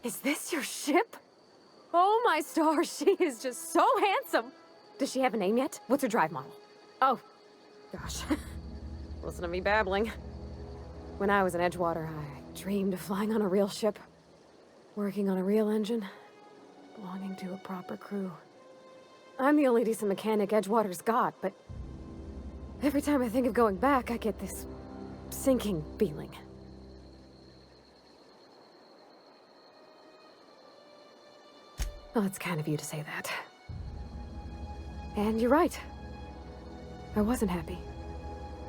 Is this your ship? Oh my stars, she is just so handsome. Does she have a name yet? What's her drive model? Oh, gosh. Listen to me babbling. When I was in Edgewater, I dreamed of flying on a real ship, working on a real engine, belonging to a proper crew. I'm the only decent mechanic Edgewater's got, but every time I think of going back, I get this sinking feeling. Well, it's kind of you to say that. And you're right. I wasn't happy.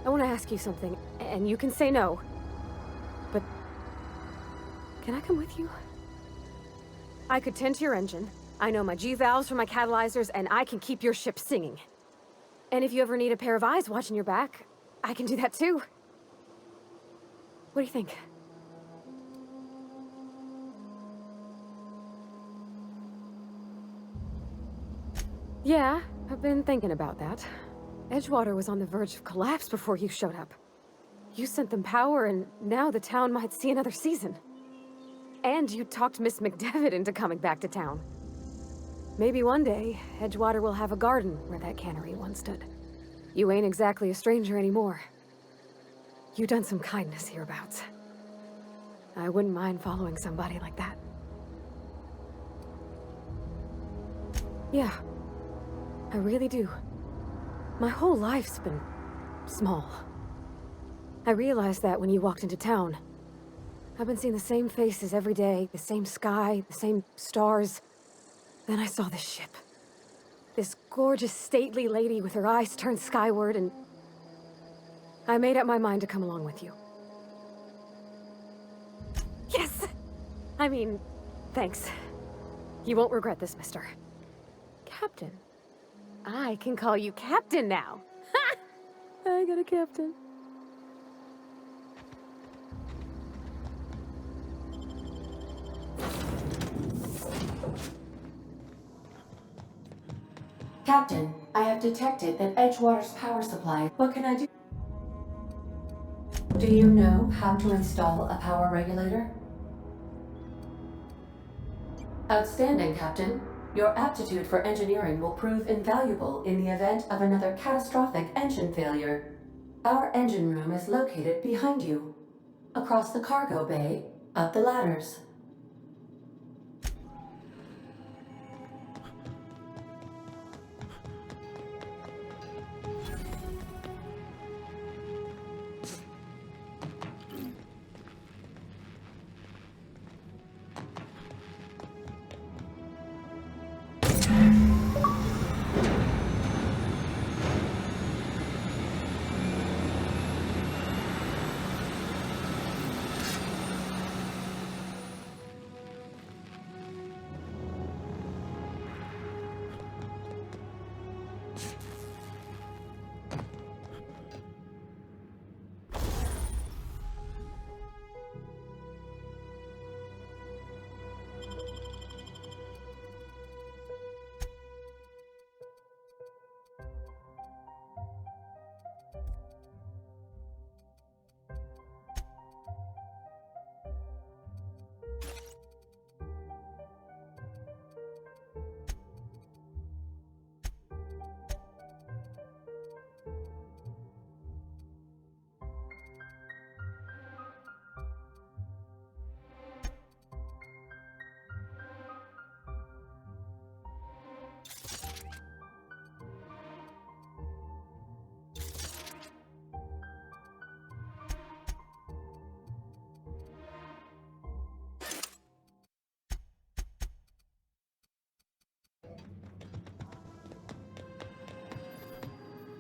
I want to ask you something, and you can say no. But can I come with you? I could tend to your engine. I know my G-valves for my catalyzers, and I can keep your ship singing. And if you ever need a pair of eyes watching your back, I can do that too. What do you think? Yeah, I've been thinking about that. Edgewater was on the verge of collapse before you showed up. You sent them power, and now the town might see another season. And you talked Miss McDevitt into coming back to town. Maybe one day, Edgewater will have a garden where that cannery once stood. You ain't exactly a stranger anymore. You've done some kindness hereabouts. I wouldn't mind following somebody like that. Yeah, I really do. My whole life's been small. I realized that when you walked into town. I've been seeing the same faces every day, the same sky, the same stars. Then I saw this ship. This gorgeous, stately lady with her eyes turned skyward, and I made up my mind to come along with you. Yes! I mean, thanks. You won't regret this, mister. Captain. I can call you Captain now. Ha! I got a captain. Captain, I have detected that Edgewater's power supply. What can I do? Do you know how to install a power regulator? Outstanding, Captain. Your aptitude for engineering will prove invaluable in the event of another catastrophic engine failure. Our engine room is located behind you. Across the cargo bay, up the ladders.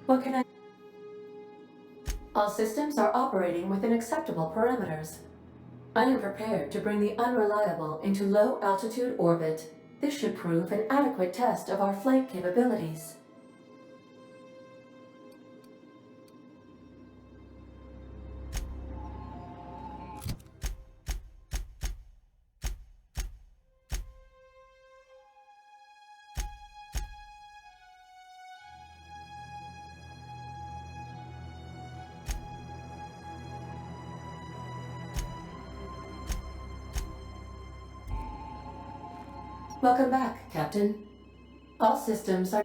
What can I... All systems are operating within acceptable parameters. I am prepared to bring the unreliable into low-altitude orbit. This should prove an adequate test of our flight capabilities. Welcome back, Captain. All systems are...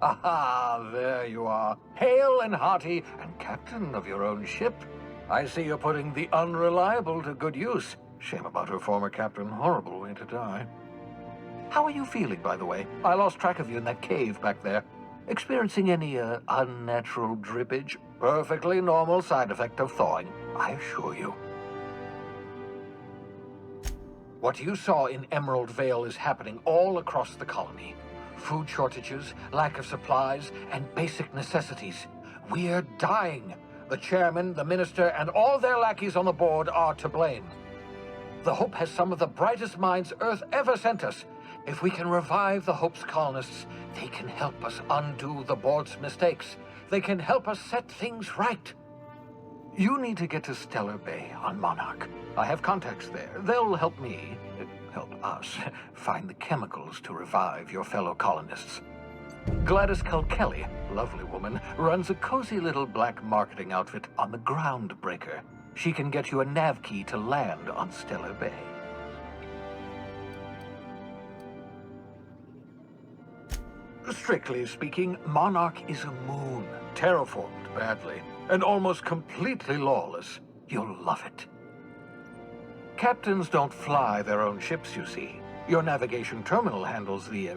Aha, there you are, hale and hearty, and captain of your own ship. I see you're putting the unreliable to good use. Shame about her former captain, horrible way to die. How are you feeling, by the way? I lost track of you in that cave back there. Experiencing any, unnatural drippage? Perfectly normal side effect of thawing, I assure you. What you saw in Emerald Vale is happening all across the colony. Food shortages, lack of supplies, and basic necessities. We're dying. The chairman, the minister, and all their lackeys on the board are to blame. The Hope has some of the brightest minds Earth ever sent us. If we can revive the Hope's colonists, they can help us undo the board's mistakes. They can help us set things right. You need to get to Stellar Bay on Monarch. I have contacts there. They'll help me, help us, find the chemicals to revive your fellow colonists. Gladys Kelly, lovely woman, runs a cozy little black marketing outfit on the Groundbreaker. She can get you a nav key to land on Stellar Bay. Strictly speaking, Monarch is a moon, terraformed badly, and almost completely lawless. You'll love it. Captains don't fly their own ships, you see. Your navigation terminal handles the,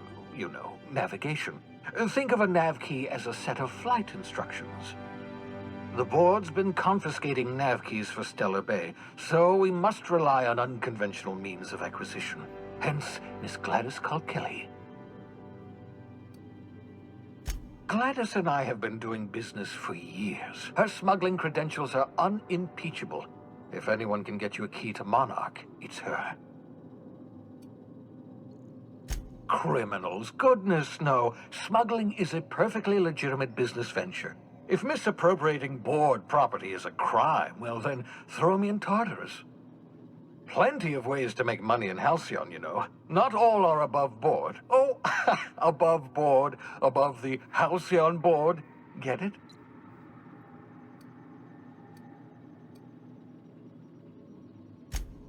navigation. Think of a nav key as a set of flight instructions. The board's been confiscating nav keys for Stellar Bay, so we must rely on unconventional means of acquisition. Hence, Miss Gladys Kelly. Gladys and I have been doing business for years. Her smuggling credentials are unimpeachable. If anyone can get you a key to Monarch, it's her. Criminals? Goodness, no. Smuggling is a perfectly legitimate business venture. If misappropriating board property is a crime, well then, throw me in Tartarus. Plenty of ways to make money in Halcyon, you know. Not all are above board. Oh, above board, above the Halcyon board. Get it?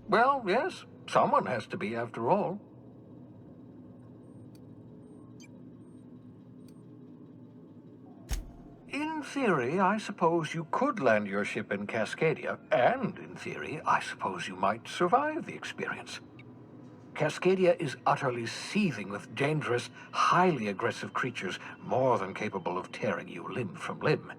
Well, yes, someone has to be after all. In theory, I suppose you could land your ship in Cascadia, and in theory, I suppose you might survive the experience. Cascadia is utterly seething with dangerous, highly aggressive creatures, more than capable of tearing you limb from limb.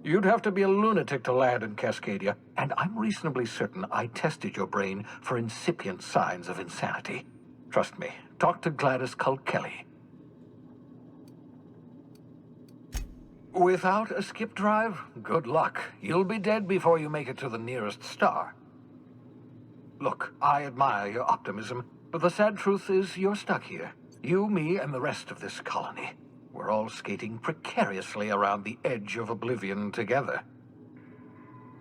You'd have to be a lunatic to land in Cascadia, and I'm reasonably certain I tested your brain for incipient signs of insanity. Trust me, talk to Gladys Kelly. Without a skip drive, good luck. You'll be dead before you make it to the nearest star. Look, I admire your optimism, but the sad truth is you're stuck here. You, me, and the rest of this colony. We're all skating precariously around the edge of oblivion together.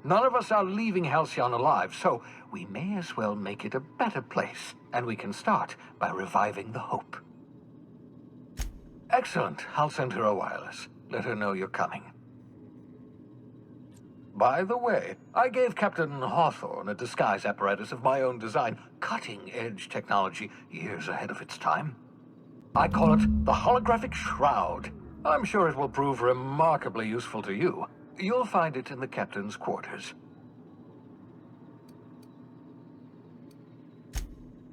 None of us are leaving Halcyon alive, so we may as well make it a better place, and we can start by reviving the Hope. Excellent. I'll send her a wireless. Let her know you're coming. By the way, I gave Captain Hawthorne a disguise apparatus of my own design, cutting-edge technology years ahead of its time. I call it the Holographic Shroud. I'm sure it will prove remarkably useful to you. You'll find it in the captain's quarters.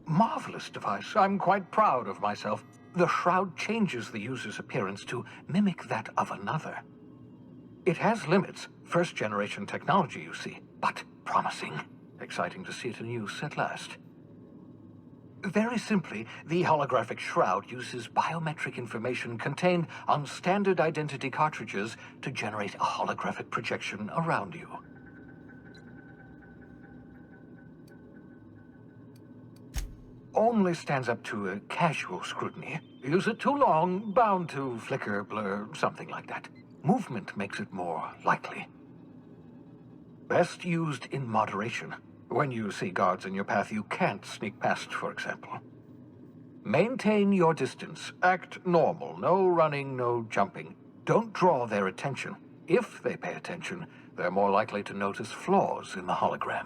Marvelous device. I'm quite proud of myself. The shroud changes the user's appearance to mimic that of another. It has limits, first-generation technology, you see, but promising. Exciting to see it in use at last. Very simply, the holographic shroud uses biometric information contained on standard identity cartridges to generate a holographic projection around you. only stands up to a casual scrutiny. Use it too long, bound to flicker, blur, something like that. Movement makes it more likely. Best used in moderation. When you see guards in your path you can't sneak past, for example. Maintain your distance. Act normal. No running, no jumping. Don't draw their attention. If they pay attention, they're more likely to notice flaws in the hologram.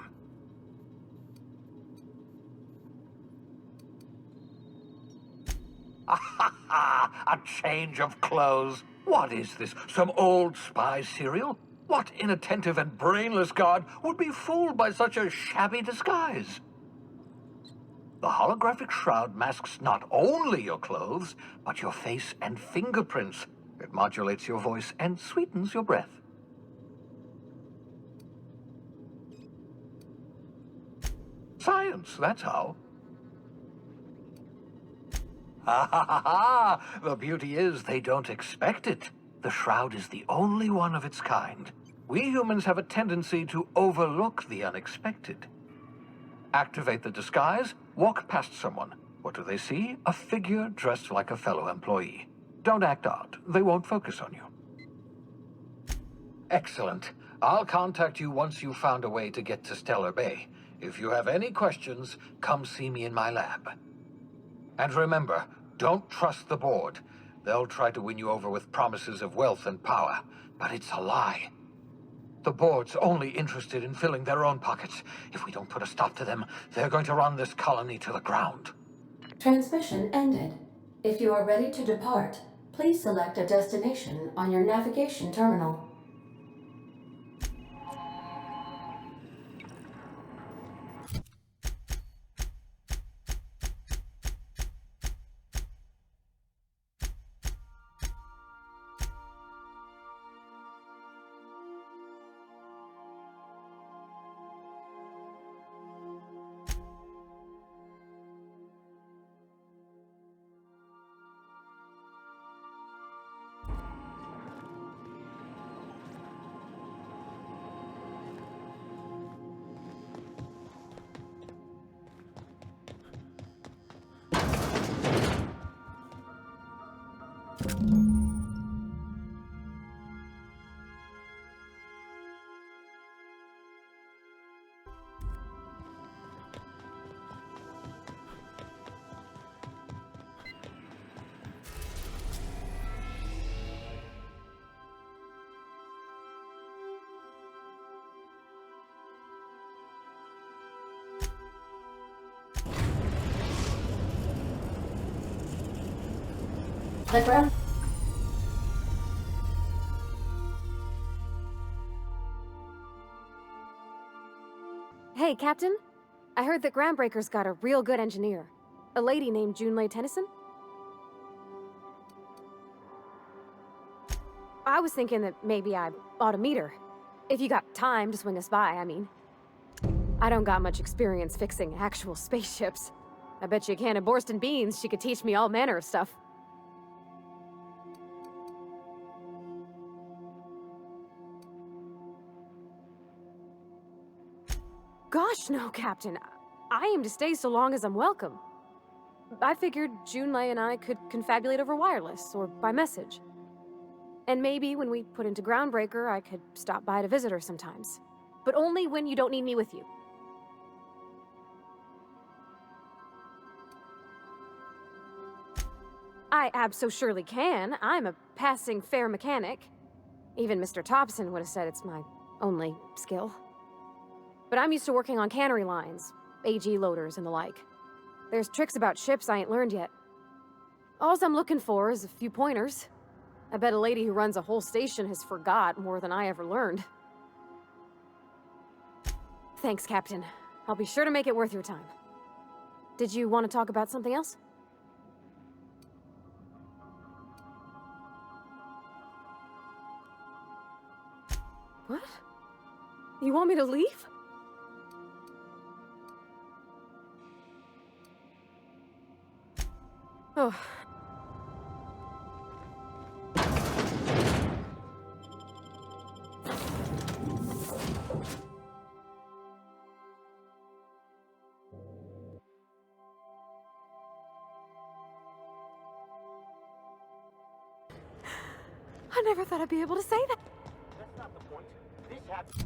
A change of clothes. What is this? Some old spy serial? What inattentive and brainless guard would be fooled by such a shabby disguise? The holographic shroud masks not only your clothes, but your face and fingerprints. It modulates your voice and sweetens your breath. Science, that's how. The beauty is they don't expect it. The shroud is the only one of its kind. We humans have a tendency to overlook the unexpected. Activate the disguise, walk past someone. What do they see? A figure dressed like a fellow employee. Don't act odd. They won't focus on you. Excellent. I'll contact you once you've found a way to get to Stellar Bay. If you have any questions, come see me in my lab. And remember, don't trust the board. They'll try to win you over with promises of wealth and power, but it's a lie. The board's only interested in filling their own pockets. If we don't put a stop to them, they're going to run this colony to the ground. Transmission ended. If you are ready to depart, please select a destination on your navigation terminal. The ground. Hey, Captain. I heard that Groundbreaker's got a real good engineer. A lady named Junlei Tennyson? I was thinking that maybe I ought to meet her. If you got time to swing us by, I mean. I don't got much experience fixing actual spaceships. I bet you a can of Borston beans she could teach me all manner of stuff. Gosh, no, Captain. I aim to stay so long as I'm welcome. I figured Junlei and I could confabulate over wireless, or by message. And maybe when we put into Groundbreaker, I could stop by to visit her sometimes. But only when you don't need me with you. I abso-surely can. I'm a passing fair mechanic. Even Mr. Thompson would have said it's my only skill. But I'm used to working on cannery lines, AG loaders and the like. There's tricks about ships I ain't learned yet. Alls I'm looking for is a few pointers. I bet a lady who runs a whole station has forgot more than I ever learned. Thanks, Captain. I'll be sure to make it worth your time. Did you want to talk about something else? What? You want me to leave? Oh. I never thought I'd be able to say that. That's not the point. This happened.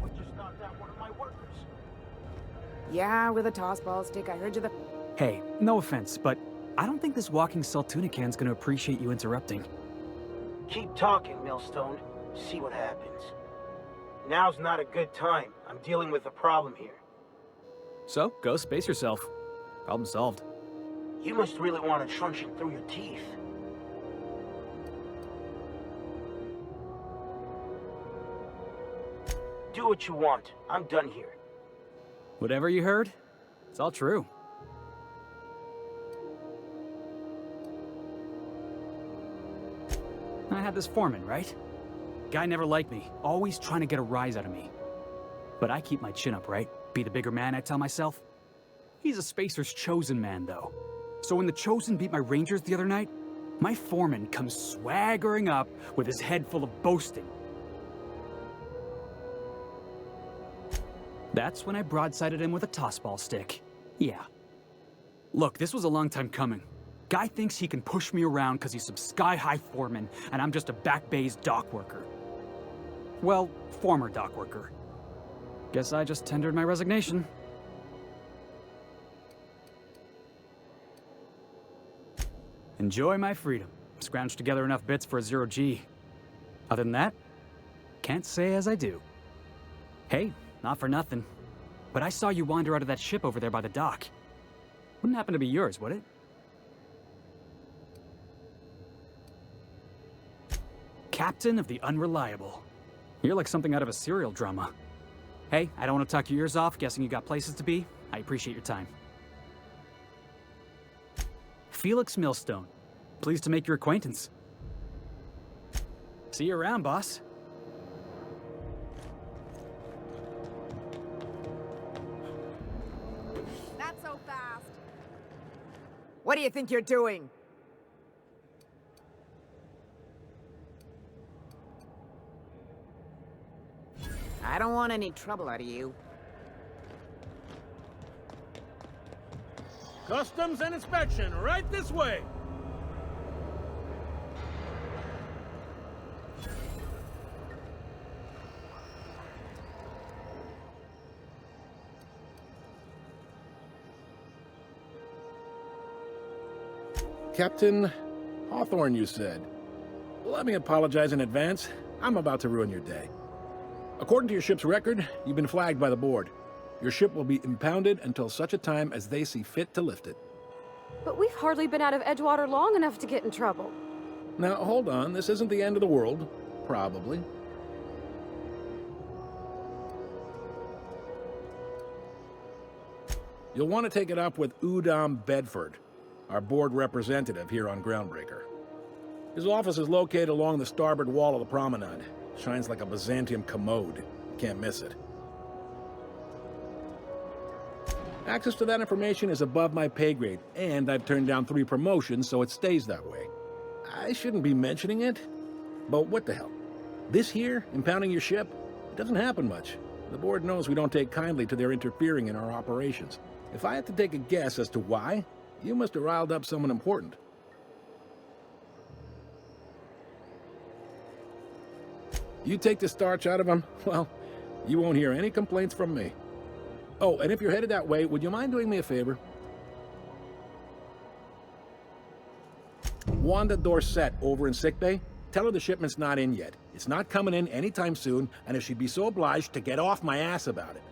We just knocked out one of my workers. Yeah, with a toss ball stick. I heard you the... Hey, no offense, but I don't think this walking Saltunican's gonna appreciate you interrupting. Keep talking, Millstone. See what happens. Now's not a good time. I'm dealing with a problem here. So, go space yourself. Problem solved. You must really want a truncheon through your teeth. Do what you want. I'm done here. Whatever you heard, it's all true. I had this foreman, right? Guy never liked me, always trying to get a rise out of me. But I keep my chin up, right? Be the bigger man, I tell myself. He's a Spacer's chosen man, though. So when the Chosen beat my Rangers the other night, my foreman comes swaggering up with his head full of boasting. That's when I broadsided him with a tossball stick. Yeah. Look, this was a long time coming. Guy thinks he can push me around because he's some sky-high foreman, and I'm just a back bay's dock worker. Well, former dock worker. Guess I just tendered my resignation. Enjoy my freedom. Scrounged together enough bits for a 0G. Other than that, can't say as I do. Hey, not for nothing, but I saw you wander out of that ship over there by the dock. Wouldn't happen to be yours, would it? Captain of the Unreliable. You're like something out of a serial drama. Hey, I don't want to talk your ears off, guessing you got places to be. I appreciate your time. Felix Millstone. Pleased to make your acquaintance. See you around, boss. Not so fast. What do you think you're doing? I don't want any trouble out of you. Customs and inspection, right this way. Captain Hawthorne, you said. Let me apologize in advance. I'm about to ruin your day. According to your ship's record, you've been flagged by the board. Your ship will be impounded until such a time as they see fit to lift it. But we've hardly been out of Edgewater long enough to get in trouble. Now, hold on. This isn't the end of the world. Probably. You'll want to take it up with Udom Bedford, our board representative here on Groundbreaker. His office is located along the starboard wall of the promenade. Shines like a Byzantium commode. Can't miss it. Access to that information is above my pay grade, and I've turned down 3 promotions, so it stays that way. I shouldn't be mentioning it, but what the hell? This here, impounding your ship, it doesn't happen much. The board knows we don't take kindly to their interfering in our operations. If I had to take a guess as to why, you must have riled up someone important. You take the starch out of them, well, you won't hear any complaints from me. Oh, and if you're headed that way, would you mind doing me a favor? Wanda Dorset over in sickbay, tell her the shipment's not in yet. It's not coming in anytime soon, and if she'd be so obliged to get off my ass about it.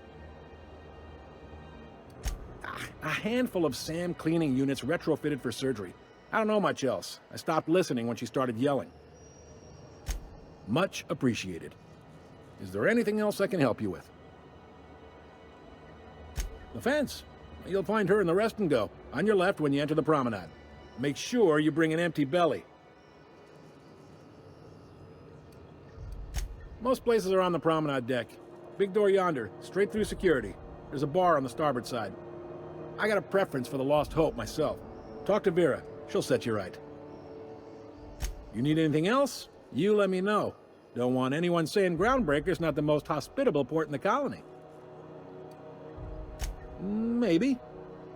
A handful of SAM cleaning units retrofitted for surgery. I don't know much else. I stopped listening when she started yelling. Much appreciated. Is there anything else I can help you with? The fence. You'll find her in the rest and go, on your left when you enter the promenade. Make sure you bring an empty belly. Most places are on the promenade deck. Big door yonder, straight through security. There's a bar on the starboard side. I got a preference for the Lost Hope myself. Talk to Vera. She'll set you right. You need anything else? You let me know. Don't want anyone saying Groundbreaker's not the most hospitable port in the colony. Maybe.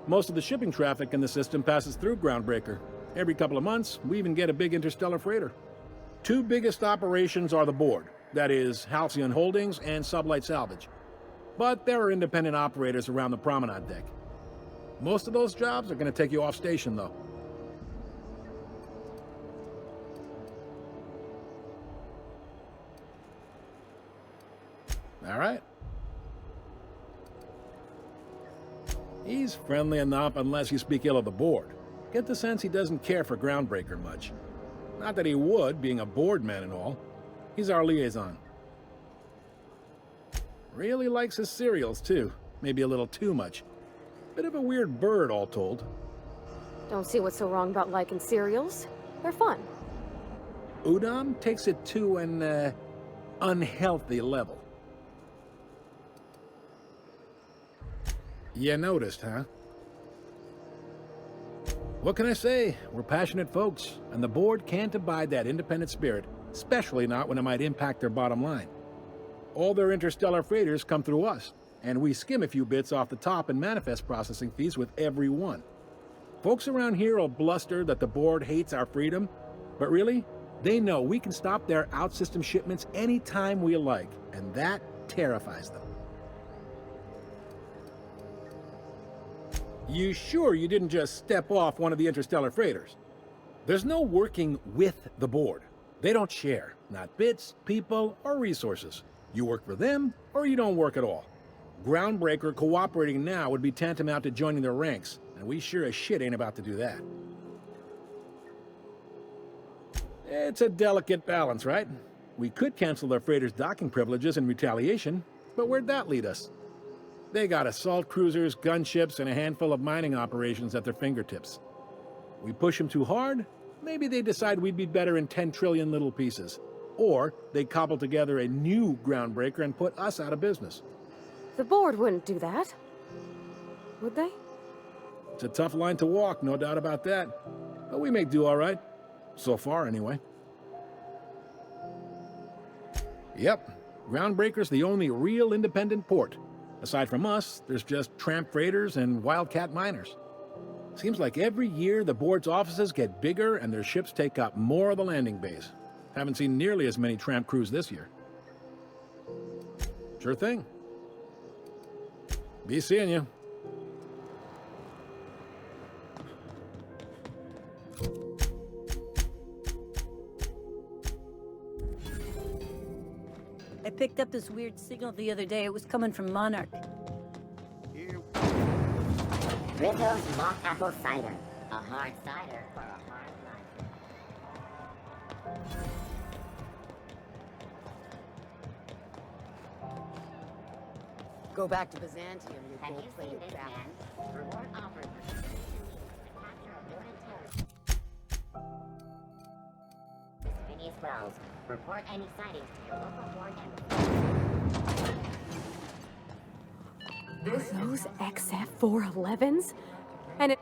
Most of the shipping traffic in the system passes through Groundbreaker. Every couple of months, we even get a big interstellar freighter. Two biggest operations are the board. That is, Halcyon Holdings and Sublight Salvage. But there are independent operators around the promenade deck. Most of those jobs are going to take you off station, though. All right. He's friendly enough unless you speak ill of the board. Get the sense he doesn't care for Groundbreaker much. Not that he would, being a board man and all. He's our liaison. Really likes his cereals, too. Maybe a little too much. Bit of a weird bird, all told. Don't see what's so wrong about liking cereals. They're fun. Udon takes it to an, unhealthy level. You noticed, huh? What can I say? We're passionate folks, and the board can't abide that independent spirit, especially not when it might impact their bottom line. All their interstellar freighters come through us, and we skim a few bits off the top in manifest processing fees with every one. Folks around here will bluster that the board hates our freedom, but really, they know we can stop their out-system shipments anytime we like, and that terrifies them. You sure you didn't just step off one of the interstellar freighters? There's no working with the board. They don't share, not bits, people, or resources. You work for them, or you don't work at all. Groundbreaker cooperating now would be tantamount to joining their ranks, and we sure as shit ain't about to do that. It's a delicate balance, right? We could cancel their freighters' docking privileges in retaliation, but where'd that lead us? They got assault cruisers, gunships, and a handful of mining operations at their fingertips. We push them too hard, maybe they decide we'd be better in 10 trillion little pieces. Or they cobble together a new Groundbreaker and put us out of business. The board wouldn't do that. Would they? It's a tough line to walk, no doubt about that. But we make do all right. So far, anyway. Yep, Groundbreaker's the only real independent port. Aside from us, there's just tramp freighters and wildcat miners. Seems like every year the board's offices get bigger and their ships take up more of the landing bays. Haven't seen nearly as many tramp crews this year. Sure thing. Be seeing you. I picked up this weird signal the other day. It was coming from Monarch. Rizzo's mock apple cider. A hard cider for a hard life. Go back to Byzantium, you Have you gold-plated seen this bastard. man? Reward offered for the capture of Lunar terrorists. Phineas Wells. Report any sightings to your local board and... Those XF-411s? And it...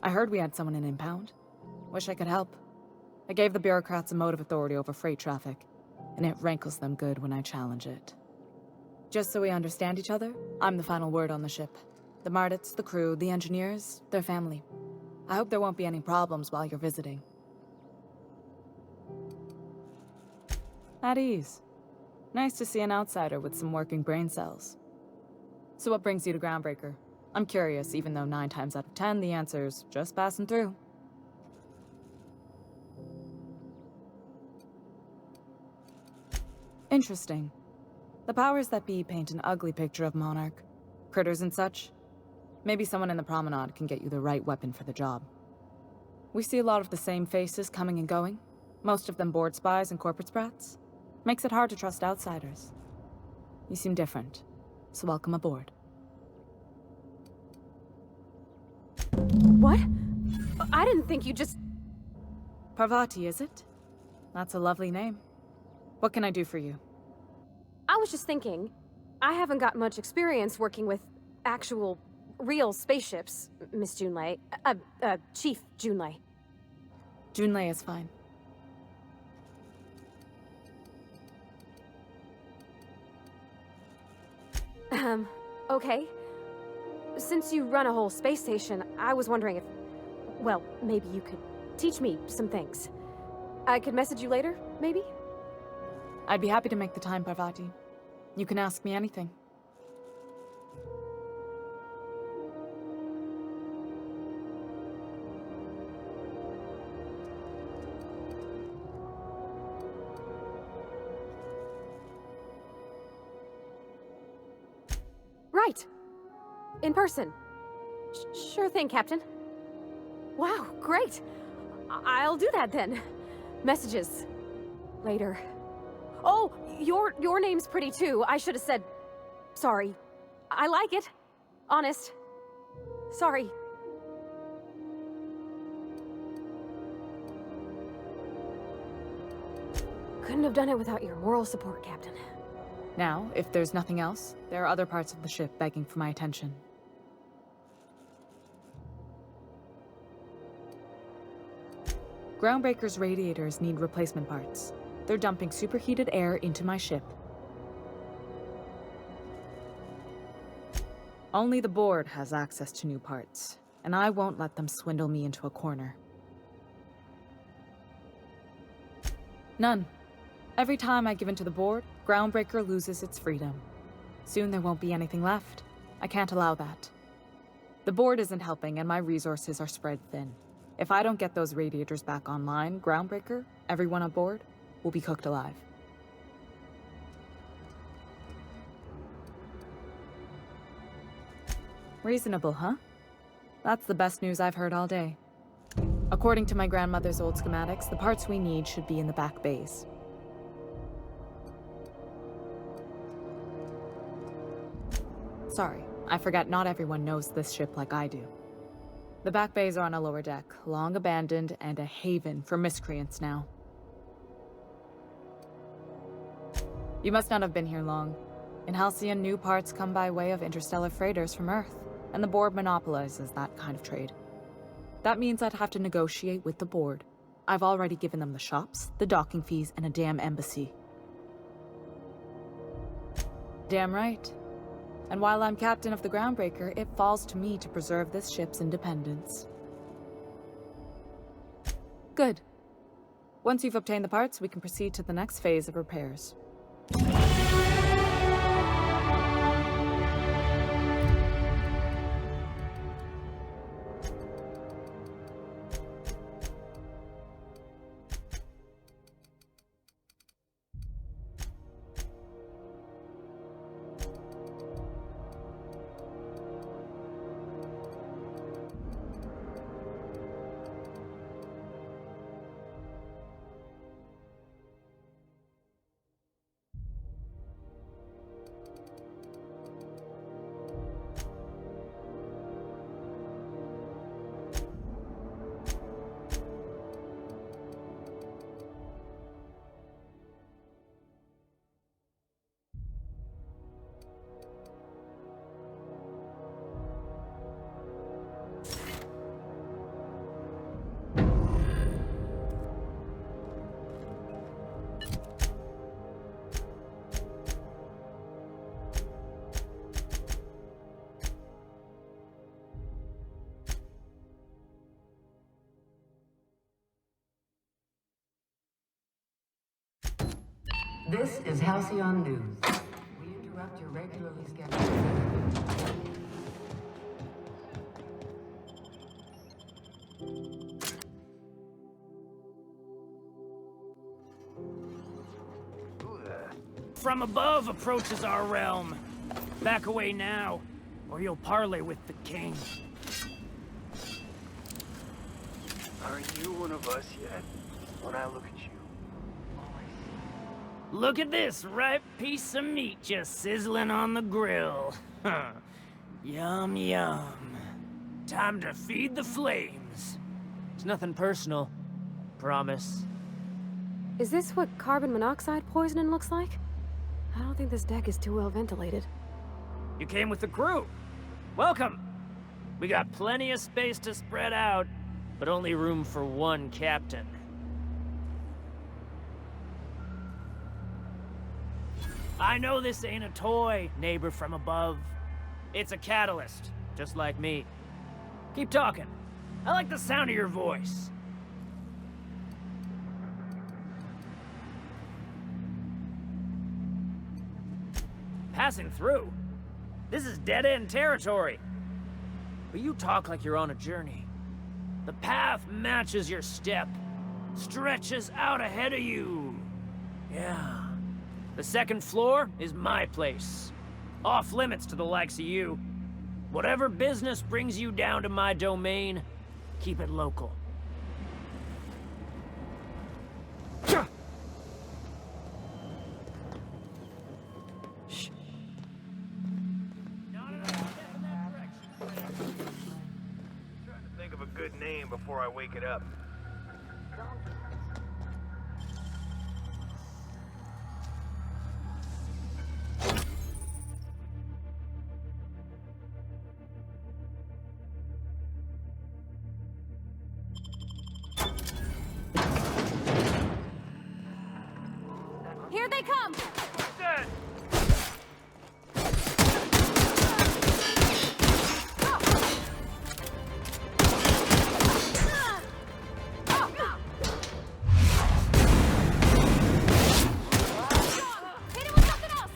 I heard we had someone in impound. Wish I could help. I gave the bureaucrats a motive authority over freight traffic, and it rankles them good when I challenge it. Just so we understand each other, I'm the final word on the ship. The Mardits, the crew, the engineers, their family. I hope there won't be any problems while you're visiting. At ease. Nice to see an outsider with some working brain cells. So what brings you to Groundbreaker? I'm curious, even though 9 times out of 10 the answer's just passing through. Interesting. The powers that be paint an ugly picture of Monarch. Critters and such. Maybe someone in the promenade can get you the right weapon for the job. We see a lot of the same faces coming and going. Most of them board spies and corporate sprats. Makes it hard to trust outsiders. You seem different, so welcome aboard. What? I didn't think you just... Parvati, is it? That's a lovely name. What can I do for you? I was just thinking, I haven't got much experience working with actual real spaceships, Miss Junlei. Chief Junlei. Junlei is fine. Okay. Since you run a whole space station, I was wondering if... Well, maybe you could teach me some things. I could message you later, maybe? I'd be happy to make the time, Parvati. You can ask me anything. Right. In person. Sure thing, Captain. Wow, great. I'll do that then. Messages. Later. Oh, your name's pretty too. I should have said... Sorry. I like it. Honest. Sorry. Couldn't have done it without your moral support, Captain. Now, if there's nothing else, there are other parts of the ship begging for my attention. Groundbreaker's radiators need replacement parts. They're dumping superheated air into my ship. Only the board has access to new parts, and I won't let them swindle me into a corner. None. Every time I give in to the board, Groundbreaker loses its freedom. Soon there won't be anything left. I can't allow that. The board isn't helping, and my resources are spread thin. If I don't get those radiators back online, Groundbreaker, everyone aboard, will be cooked alive. Reasonable, huh? That's the best news I've heard all day. According to my grandmother's old schematics, the parts we need should be in the back bays. Sorry, I forgot not everyone knows this ship like I do. The back bays are on a lower deck, long abandoned and a haven for miscreants now. You must not have been here long. In Halcyon, new parts come by way of interstellar freighters from Earth, and the board monopolizes that kind of trade. That means I'd have to negotiate with the board. I've already given them the shops, the docking fees, and a damn embassy. Damn right. And while I'm captain of the Groundbreaker, it falls to me to preserve this ship's independence. Good. Once you've obtained the parts, we can proceed to the next phase of repairs. This is Halcyon News. We interrupt your regularly scheduled... From above approaches our realm. Back away now, or you'll parley with the king. Aren't you one of us yet? When I look at you, Look at this ripe piece of meat just sizzling on the grill. Yum, yum. Time to feed the flames. It's nothing personal. Promise. Is this what carbon monoxide poisoning looks like? I don't think this deck is too well ventilated. You came with the crew. Welcome. We got plenty of space to spread out, but only room for one captain. I know this ain't a toy, neighbor from above. It's a catalyst, just like me. Keep talking. I like the sound of your voice. Passing through? This is dead-end territory. But you talk like you're on a journey. The path matches your step, stretches out ahead of you. Yeah. The second floor is my place. Off limits to the likes of you. Whatever business brings you down to my domain, keep it local. Shh. Trying to think of a good name before I wake it up. Here they come! Dead. Hit him with something else!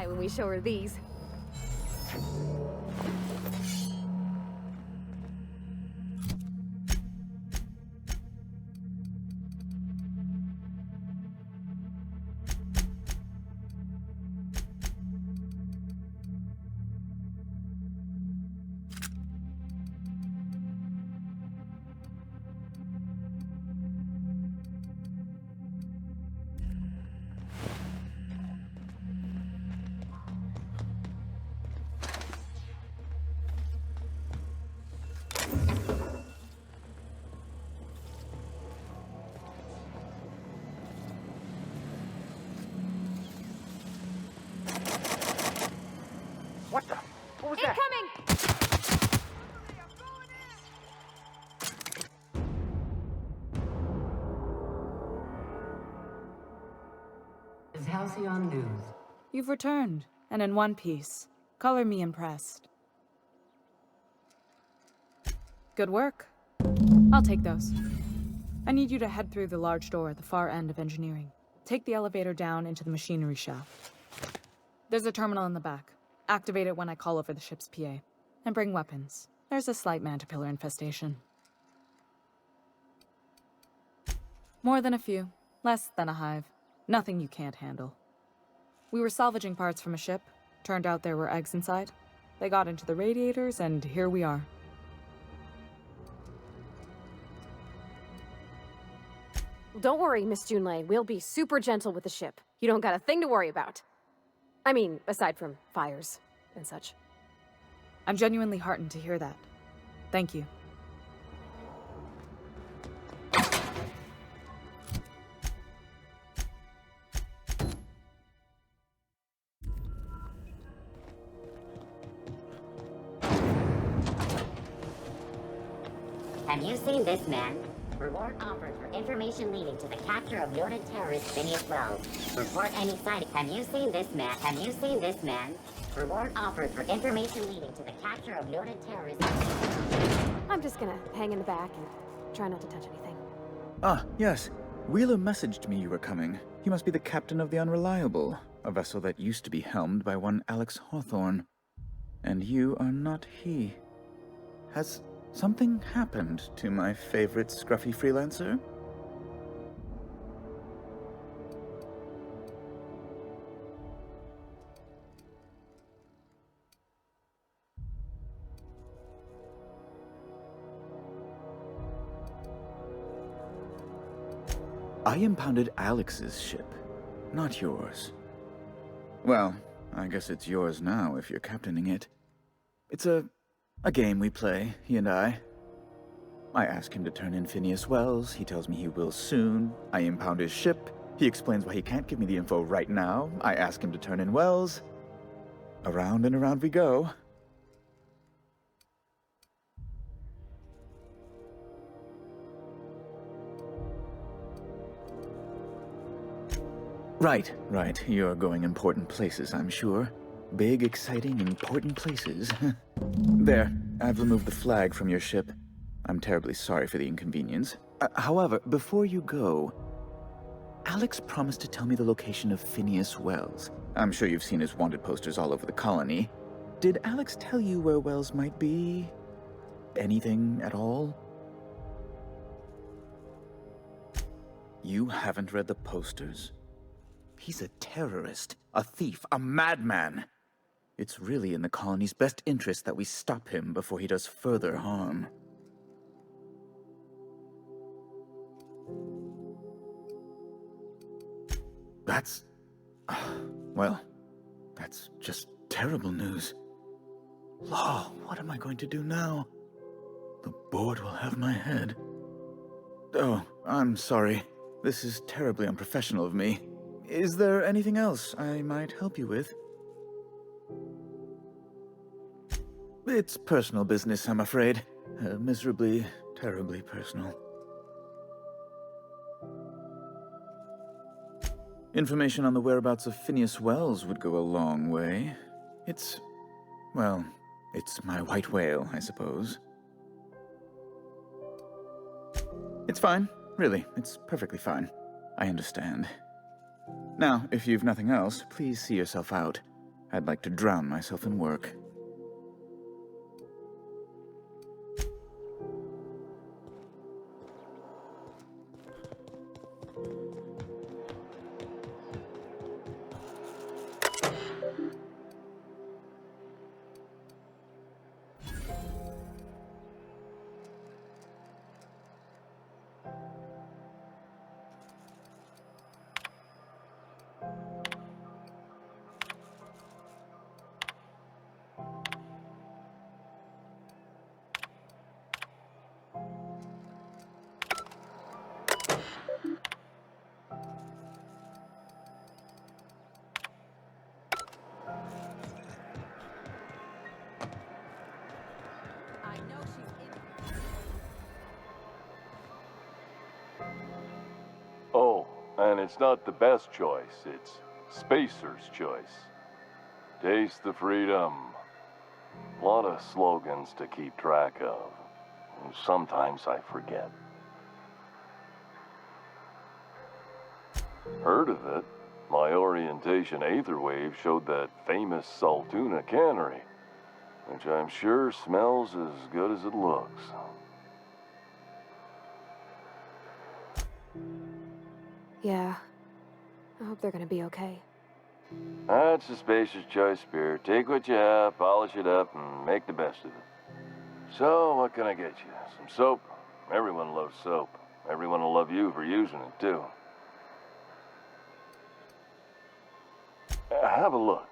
When we show her these. What was that? Incoming! Is Halcyon news. You've returned, and in one piece. Color me impressed. Good work. I'll take those. I need you to head through the large door at the far end of engineering. Take the elevator down into the machinery shaft. There's a terminal in the back. Activate it when I call over the ship's PA. And bring weapons. There's a slight mantipillar infestation. More than a few. Less than a hive. Nothing you can't handle. We were salvaging parts from a ship. Turned out there were eggs inside. They got into the radiators, and here we are. Don't worry, Miss Junlei. We'll be super gentle with the ship. You don't got a thing to worry about. I mean, aside from fires and such. I'm genuinely heartened to hear that. Thank you. Have you seen this man? Reward offered for information leading to the capture of noted terrorist Phineas Wells. Report any sighting. Have you seen this man? Have you seen this man? Reward offered for information leading to the capture of noted terrorist. I'm just gonna hang in the back and try not to touch anything. Ah, yes. Wheeler messaged me you were coming. You must be the captain of the Unreliable, a vessel that used to be helmed by one Alex Hawthorne. And you are not he. Has something happened to my favorite scruffy freelancer? I impounded Alex's ship, not yours. Well, I guess it's yours now if you're captaining it. It's a game we play, he and I. I ask him to turn in Phineas Wells, he tells me he will soon. I impound his ship, he explains why he can't give me the info right now. I ask him to turn in Wells. Around and around we go. Right. You're going important places, I'm sure. Big, exciting, important places. There, I've removed the flag from your ship. I'm terribly sorry for the inconvenience. However, before you go, Alex promised to tell me the location of Phineas Wells. I'm sure you've seen his wanted posters all over the colony. Did Alex tell you where Wells might be? Anything at all? You haven't read the posters? He's a terrorist, a thief, a madman. It's really in the colony's best interest that we stop him before he does further harm. That's... well, that's just terrible news. Law, what am I going to do now? The board will have my head. Oh, I'm sorry. This is terribly unprofessional of me. Is there anything else I might help you with? It's personal business, I'm afraid. Miserably, terribly personal. Information on the whereabouts of Phineas Wells would go a long way. It's my white whale, I suppose. It's fine, really. It's perfectly fine. I understand. Now, if you've nothing else, please see yourself out. I'd like to drown myself in work. it's not the best choice, it's Spacer's choice. Taste the freedom. A lot of slogans to keep track of. And sometimes I forget. Heard of it? My orientation aether wave showed that famous Saltuna cannery, which I'm sure smells as good as it looks. Yeah. I hope they're gonna be okay. That's a spacious choice, Spirit. Take what you have, polish it up, and make the best of it. So, what can I get you? Some soap? Everyone loves soap. Everyone will love you for using it, too. Have a look.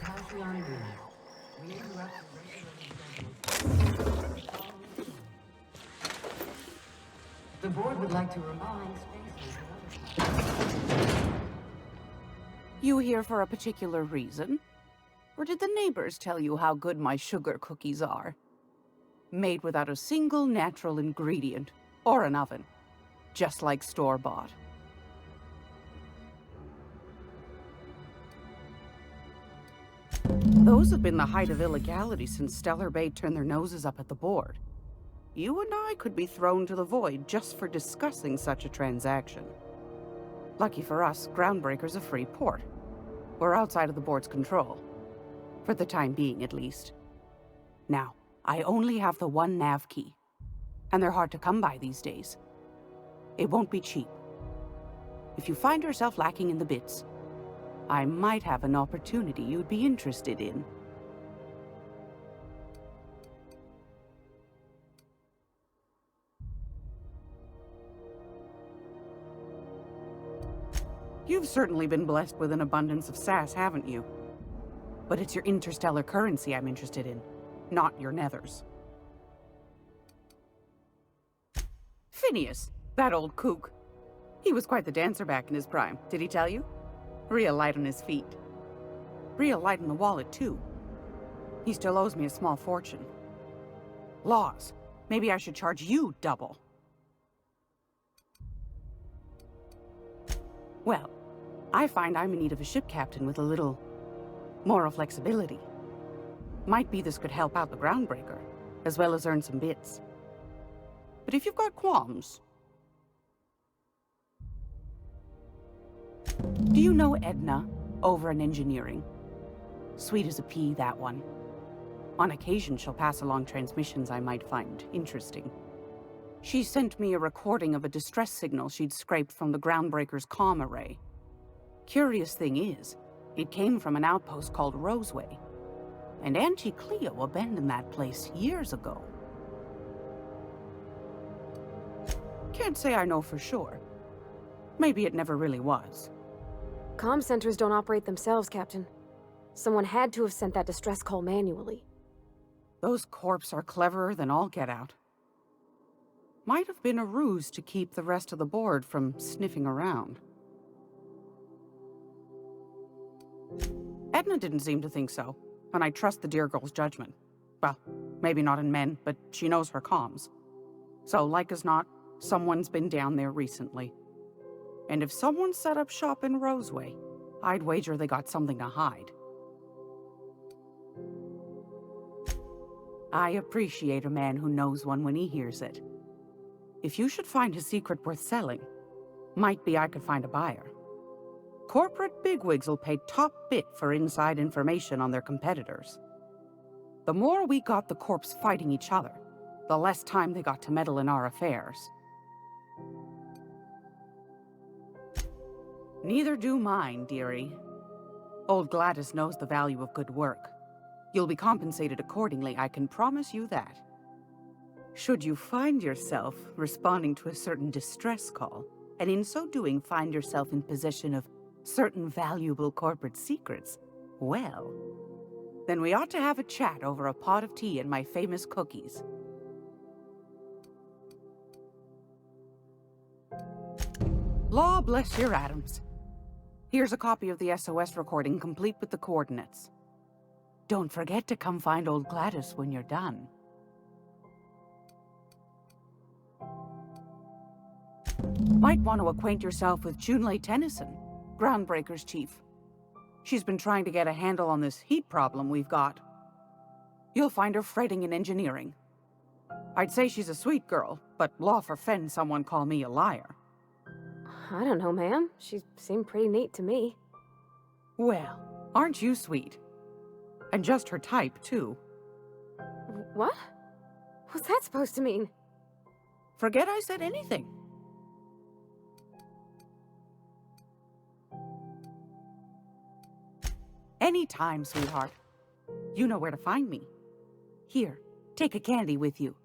Halcyon unit. We interrupt the board would like to remind You here for a particular reason? Or did the neighbors tell you how good my sugar cookies are? Made without a single natural ingredient, or an oven. Just like store-bought. Those have been the height of illegality since Stellar Bay turned their noses up at the board. You and I could be thrown to the void just for discussing such a transaction. Lucky for us, Groundbreaker's a free port. We're outside of the board's control. For the time being, at least. Now, I only have the one nav key. And they're hard to come by these days. It won't be cheap. If you find yourself lacking in the bits, I might have an opportunity you'd be interested in. You've certainly been blessed with an abundance of sass, haven't you? But it's your interstellar currency I'm interested in, not your nethers. Phineas, that old kook. He was quite the dancer back in his prime, did he tell you? Real light on his feet. Real light on the wallet, too. He still owes me a small fortune. Laws. Maybe I should charge you double. Well, I find I'm in need of a ship captain with a little moral flexibility. Might be this could help out the Groundbreaker, as well as earn some bits. But if you've got qualms... Do you know Edna, over in engineering? Sweet as a pea, that one. On occasion, she'll pass along transmissions I might find interesting. She sent me a recording of a distress signal she'd scraped from the Groundbreaker's comm array. Curious thing is, it came from an outpost called Roseway. And Auntie Cleo abandoned that place years ago. Can't say I know for sure. Maybe it never really was. Comm centers don't operate themselves, Captain. Someone had to have sent that distress call manually. Those corps are cleverer than all get out. Might have been a ruse to keep the rest of the board from sniffing around. Edna didn't seem to think so, and I trust the dear girl's judgment. Well, maybe not in men, but she knows her comms. So, like as not, someone's been down there recently. And if someone set up shop in Roseway, I'd wager they got something to hide. I appreciate a man who knows one when he hears it. if you should find a secret worth selling, might be I could find a buyer. Corporate bigwigs will pay top bit for inside information on their competitors. The more we got the corps fighting each other, the less time they got to meddle in our affairs. Neither do mine, dearie. Old Gladys knows the value of good work. You'll be compensated accordingly, I can promise you that. Should you find yourself responding to a certain distress call, and in so doing find yourself in possession of certain valuable corporate secrets, well, then we ought to have a chat over a pot of tea and my famous cookies. Law bless your atoms. Here's a copy of the SOS recording, complete with the coordinates. Don't forget to come find old Gladys when you're done. Might want to acquaint yourself with Junlei Tennyson, Groundbreaker's chief. She's been trying to get a handle on this heat problem we've got. You'll find her fretting in engineering. I'd say she's a sweet girl, but law forfend someone call me a liar. I don't know, ma'am. She seemed pretty neat to me. Well, aren't you sweet? And just her type, too. What? What's that supposed to mean? Forget I said anything. Anytime, sweetheart. You know where to find me. Here, take a candy with you.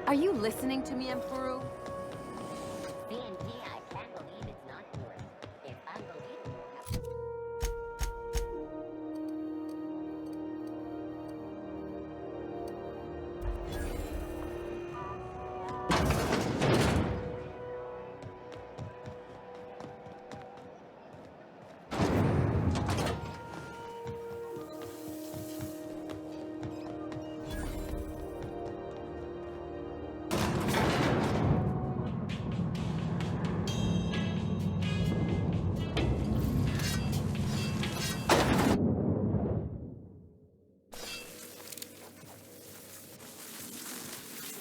Are you listening to me, Emperor? BNP, I can't believe it's not yours. It's unbelievable.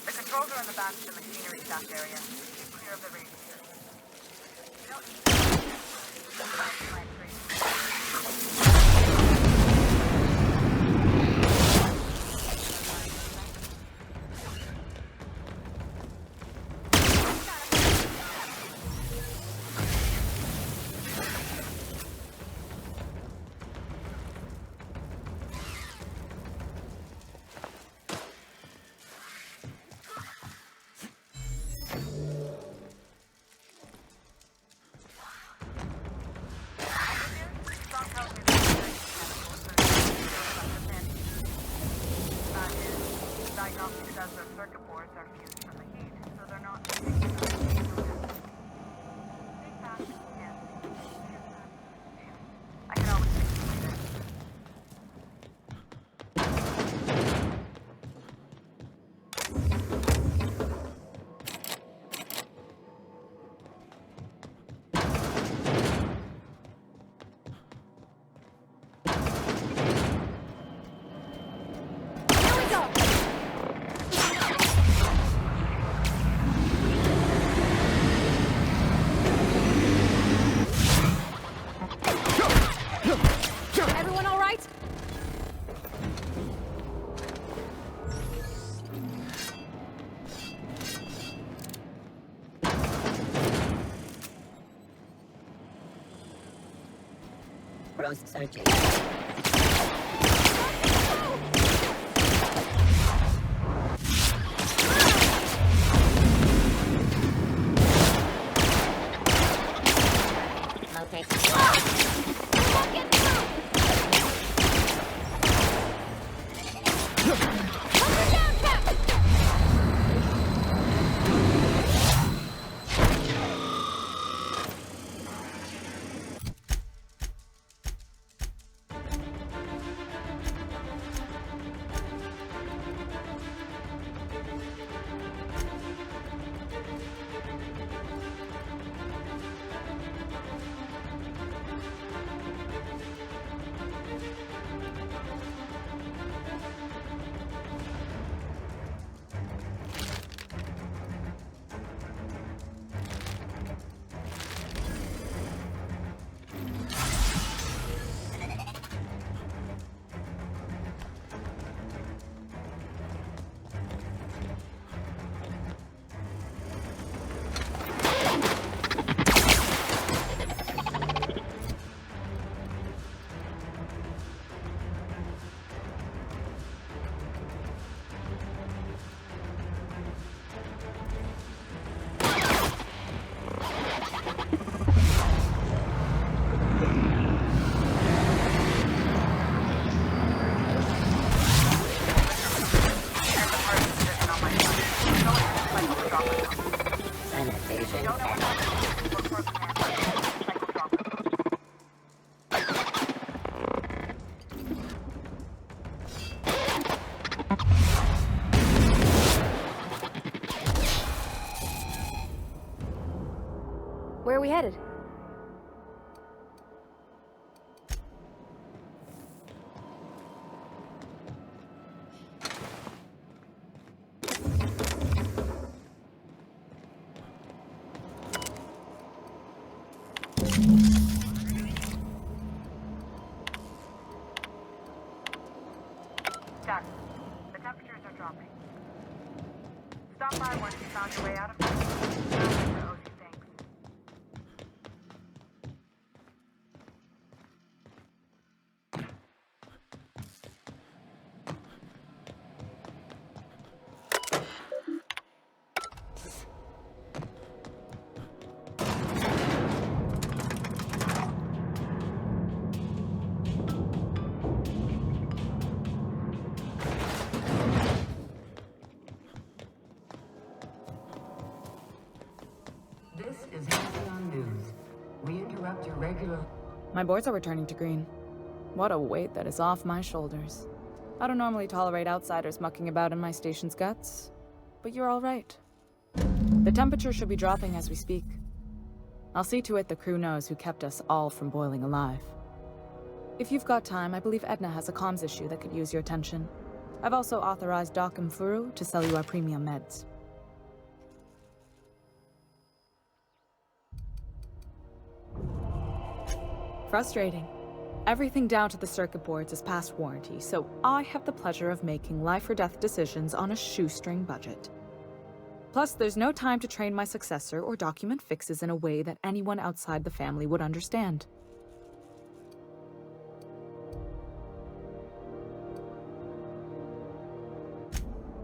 The controls are in the back of the machinery shaft area. Keep clear of the radiator. You don't need Prost searching. Where are we headed? Doc, the temperatures are dropping. Stop by once you found your way out of here. Thanks. This is Halcyon News. We interrupt your regular... My boards are returning to green. What a weight that is off my shoulders. I don't normally tolerate outsiders mucking about in my station's guts, but you're all right. The temperature should be dropping as we speak. I'll see to it the crew knows who kept us all from boiling alive. If you've got time, I believe Edna has a comms issue that could use your attention. I've also authorized Doc and Furu to sell you our premium meds. Frustrating. Everything down to the circuit boards is past warranty, so I have the pleasure of making life or death decisions on a shoestring budget. Plus, there's no time to train my successor or document fixes in a way that anyone outside the family would understand.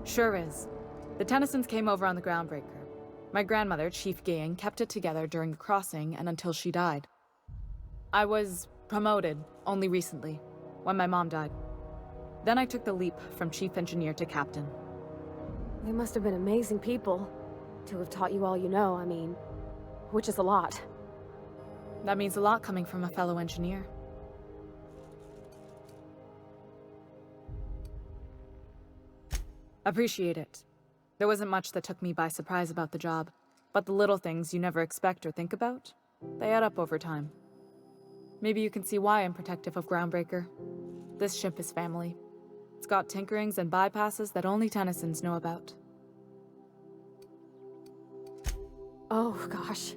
Sure is. The Tennysons came over on the Groundbreaker. My grandmother, Chief Gaying, kept it together during the crossing and until she died. I was promoted only recently, when my mom died. Then I took the leap from chief engineer to captain. They must have been amazing people to have taught you all you know, I mean, which is a lot. That means a lot coming from a fellow engineer. Appreciate it. There wasn't much that took me by surprise about the job, but the little things you never expect or think about, they add up over time. Maybe you can see why I'm protective of Groundbreaker. This ship is family. It's got tinkerings and bypasses that only Tennysons know about. Oh, gosh.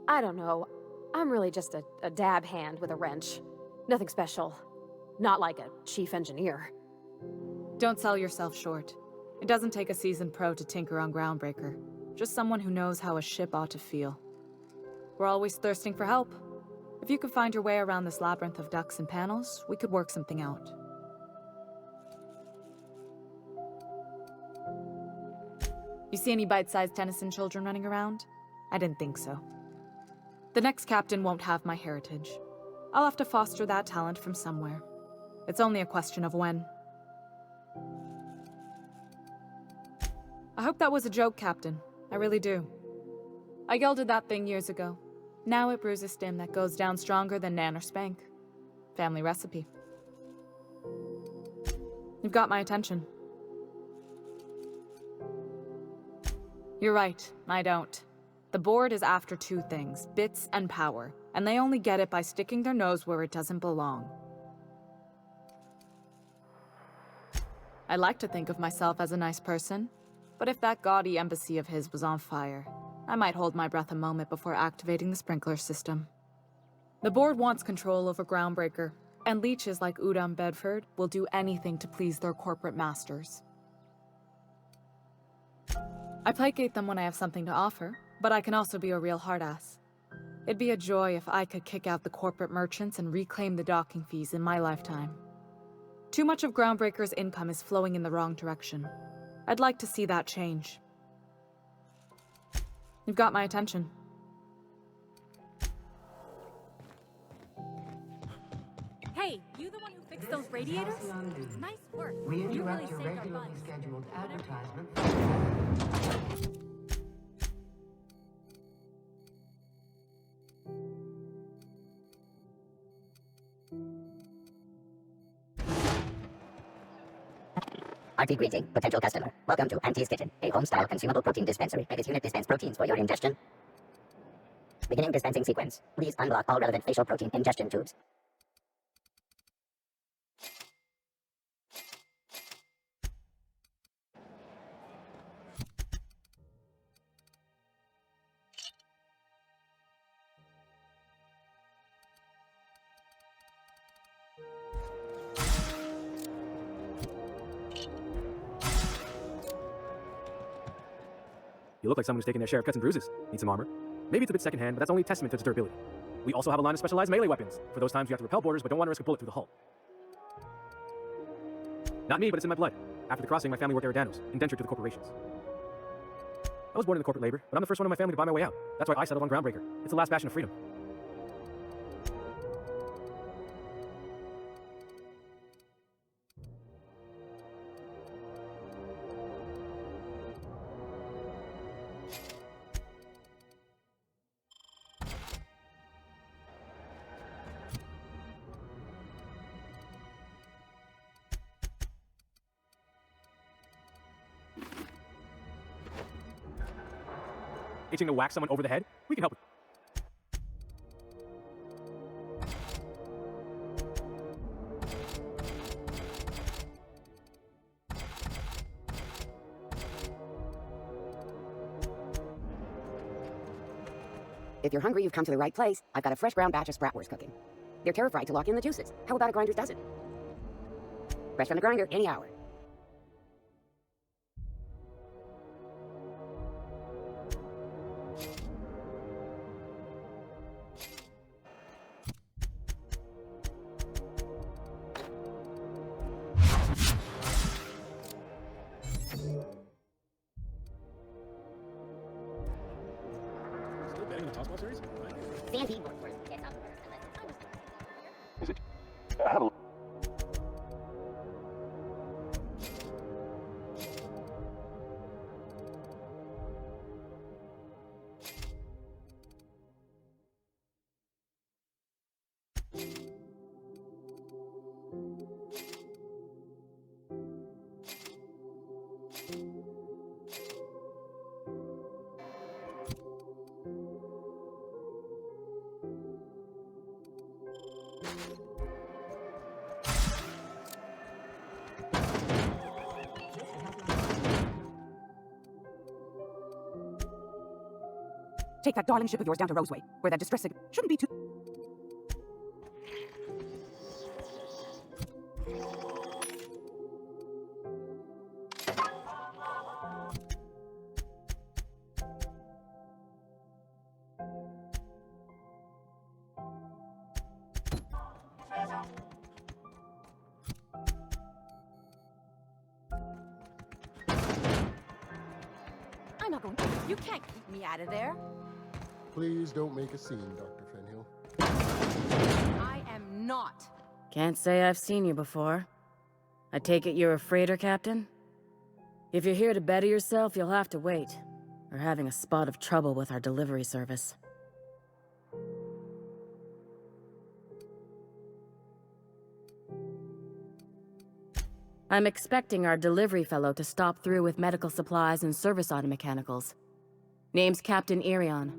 I don't know. I'm really just a dab hand with a wrench. Nothing special. Not like a chief engineer. Don't sell yourself short. It doesn't take a seasoned pro to tinker on Groundbreaker. Just someone who knows how a ship ought to feel. We're always thirsting for help. If you could find your way around this labyrinth of ducts and panels, we could work something out. You see any bite-sized Tennyson children running around? I didn't think so. The next captain won't have my heritage. I'll have to foster that talent from somewhere. It's only a question of when. I hope that was a joke, Captain. I really do. I gelded that thing years ago. Now it brews a stim that goes down stronger than Nan or Spank. Family recipe. You've got my attention. You're right, I don't. The board is after two things, bits and power, and they only get it by sticking their nose where it doesn't belong. I like to think of myself as a nice person, but if that gaudy embassy of his was on fire, I might hold my breath a moment before activating the sprinkler system. The board wants control over Groundbreaker, and leeches like Udom Bedford will do anything to please their corporate masters. I placate them when I have something to offer, but I can also be a real hard-ass. It'd be a joy if I could kick out the corporate merchants and reclaim the docking fees in my lifetime. Too much of Groundbreaker's income is flowing in the wrong direction. I'd like to see that change. You've got my attention. Hey, you the one who fixed those radiators? Nice work. We You interrupt really your saved our regularly butts. scheduled advertisement. RT greeting, potential customer. Welcome to Auntie's Kitchen, a home-style consumable protein dispensary. May this unit dispense proteins for your ingestion. Beginning dispensing sequence. Please unblock all relevant facial protein ingestion tubes. You look like someone who's taken their share of cuts and bruises. Need some armor? Maybe it's a bit secondhand, but that's only a testament to its durability. We also have a line of specialized melee weapons, for those times you have to repel boarders but don't want to risk a bullet through the hull. Not me, but it's in my blood. After the crossing, my family worked Eridanos, indentured to the corporations. I was born into corporate labor, but I'm the first one in my family to buy my way out. That's why I settled on Groundbreaker. It's the last bastion of freedom. Itching to whack someone over the head? We can help with. If you're hungry, you've come to the right place. I've got a fresh ground batch of Spratwurst cooking. They're terrified to lock in the juices. How about a grinder's dozen? Fresh from the grinder, any hour. Still betting on the Tossball series? Sandy Woodworth gets up first and then Is it? I had a... Take that darling ship of yours down to Roseway, where that distress signal shouldn't be too... You can't keep me out of there. Please don't make a scene, Dr. Fenhill. I am not. Can't say I've seen you before. I take it you're a freighter captain? If you're here to better yourself, you'll have to wait. We're having a spot of trouble with our delivery service. I'm expecting our delivery fellow to stop through with medical supplies and service auto mechanicals. Name's Captain Irion.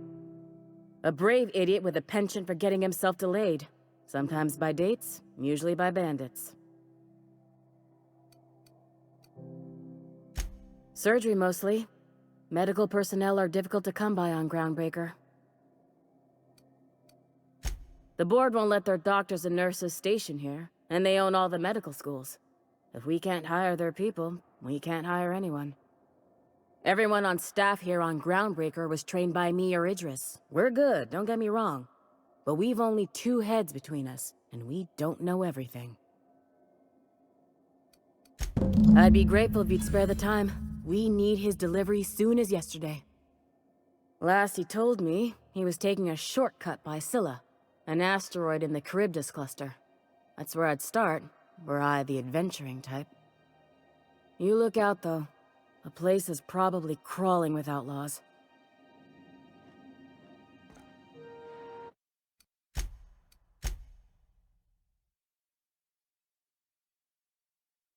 A brave idiot with a penchant for getting himself delayed. Sometimes by dates, usually by bandits. Surgery mostly. Medical personnel are difficult to come by on Groundbreaker. The board won't let their doctors and nurses station here, and they own all the medical schools. If we can't hire their people, we can't hire anyone. Everyone on staff here on Groundbreaker was trained by me or Idris. We're good, don't get me wrong. But we've only 2 heads between us, and we don't know everything. I'd be grateful if you'd spare the time. We need his delivery soon as yesterday. Last he told me, he was taking a shortcut by Scylla, an asteroid in the Charybdis cluster. That's where I'd start, were I the adventuring type. You look out, though. The place is probably crawling with outlaws.